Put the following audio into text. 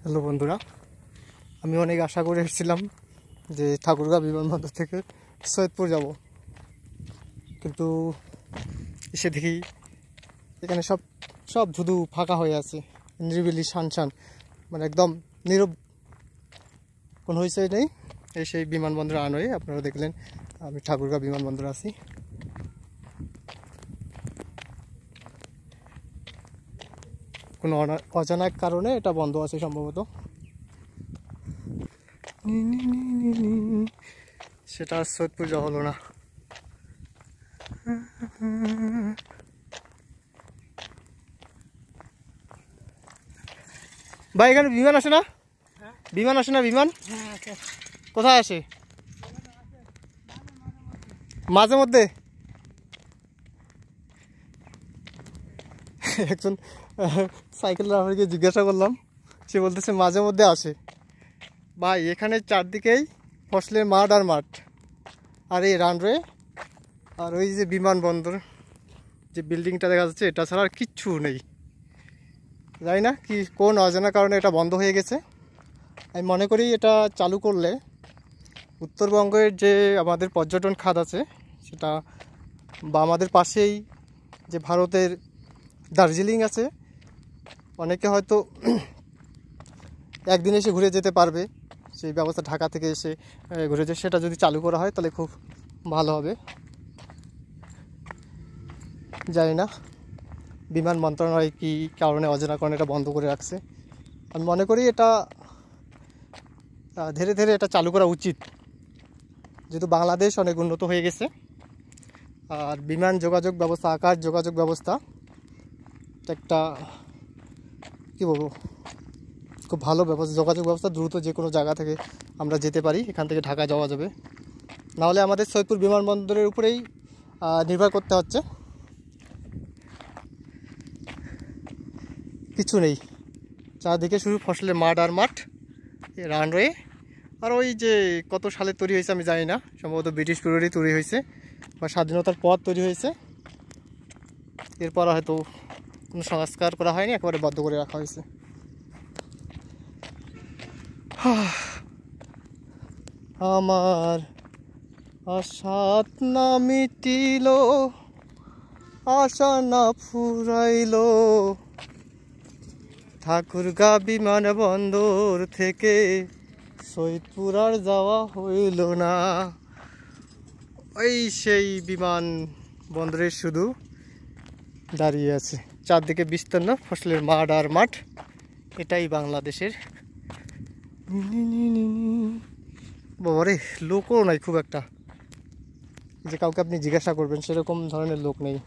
Hello বন্ধুরা, আমি অনেক আশা করে এসেছিলাম যে ঠাকুরগাঁও বিমানবন্দর থেকে সৈয়দপুর যাব, কিন্তু এসে দেখি এখানে সব সব শুধু ফাঁকা হয়ে আছে, নিরিবিলি শানশান, মানে একদম নীরব, কোনো হইচই নেই। এই সেই বিমানবন্দর আনয়ে আপনারা দেখলেন আমি ঠাকুরগাঁও বিমানবন্দর আছি। কোনো অজানা কারণে এটা বন্ধ আছে সম্ভবত, সেটা সৈয়দপুর যাওয়া হলো না। ভাই এখানে বিমান আসে না? বিমান আসে না? বিমান কোথায় আসে? মাঝে মধ্যে। একজন সাইকেল রাইডারকে জিজ্ঞাসা করলাম, সে বলতেছে মাঝে মধ্যে আসে। ভাই এখানে চারদিকেই ফসলের মাঠ আর মাঠ, আর এই রানওয়ে আর ওই যে বিমানবন্দর যে বিল্ডিংটা দেখা যাচ্ছে, এটা ছাড়া আর কিচ্ছু নেই। জানি না কি কোন অজানা কারণে এটা বন্ধ হয়ে গেছে। আমি মনে করি এটা চালু করলে উত্তরবঙ্গের যে আমাদের পর্যটন খাত আছে সেটা, বা আমাদের পাশেই যে ভারতের দার্জিলিং আছে, অনেকে হয়তো একদিন এসে ঘুরে যেতে পারবে। সেই ব্যবস্থা ঢাকা থেকে এসে ঘুরে যেতে, সেটা যদি চালু করা হয় তাহলে খুব ভালো হবে। জানি না বিমান মন্ত্রণালয় কী কারণে, অজানা কারণে এটা বন্ধ করে রাখছে। আমি মনে করি এটা ধীরে ধীরে এটা চালু করা উচিত, যেহেতু বাংলাদেশ অনেক উন্নত হয়ে গেছে। আর বিমান যোগাযোগ ব্যবস্থা, আকাশ যোগাযোগ ব্যবস্থা একটা কী বলবো, খুব ভালো ব্যবস্থা, যোগাযোগ ব্যবস্থা দ্রুত যে কোনো জায়গা থেকে আমরা যেতে পারি, এখান থেকে ঢাকা যাওয়া যাবে। নাহলে আমাদের সৈয়দপুর বিমানবন্দরের উপরেই নির্ভর করতে হচ্ছে, কিছু নেই। চারদিকে শুধু ফসলের মাঠ আর মাঠ, রানওয়ে। আর ওই যে কত সালে তৈরি হয়েছে আমি জানি না, সম্ভবত ব্রিটিশ পিরিয়ডে তৈরি হয়েছে বা স্বাধীনতার পর তৈরি হয়েছে। এরপর হয়তো কোনো সংস্কার করা হয়নি, একেবারে বদ্ধ করে রাখা হয়েছে। আমার আশাত না মিটিল, আশা না ফুরাইল, ঠাকুরগাঁও বিমানবন্দর থেকে সৈয়দপুর আর যাওয়া হইল না। ওই সেই বিমান বন্দরের শুধু দাঁড়িয়ে আছে, চারদিকে বিস্তীর্ণ ফসলের মাঠ আর মাঠ। এটাই বাংলাদেশের। বাবারে, লোকও নাই খুব একটা যে কাউকে আপনি জিজ্ঞাসা করবেন, সেরকম ধরনের লোক নেই।